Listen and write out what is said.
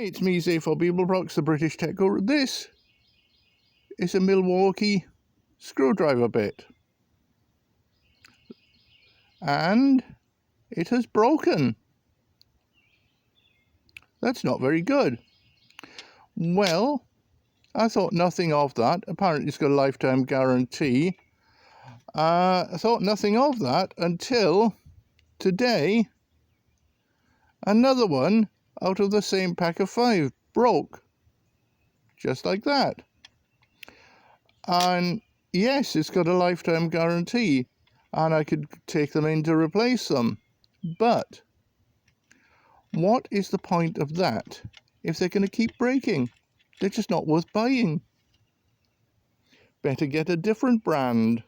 It's me, Zay4BeagleBrox, the British Tech Guru. This is a Milwaukee screwdriver bit. And it has broken. That's not very good. Well, I thought nothing of that. Apparently it's got a lifetime guarantee. I thought nothing of that until today. Another one out of the same pack of 5 broke. Just like that. And yes, it's got a lifetime guarantee. And I could take them in to replace them. But what is the point of that if they're going to keep breaking? They're just not worth buying. Better get a different brand.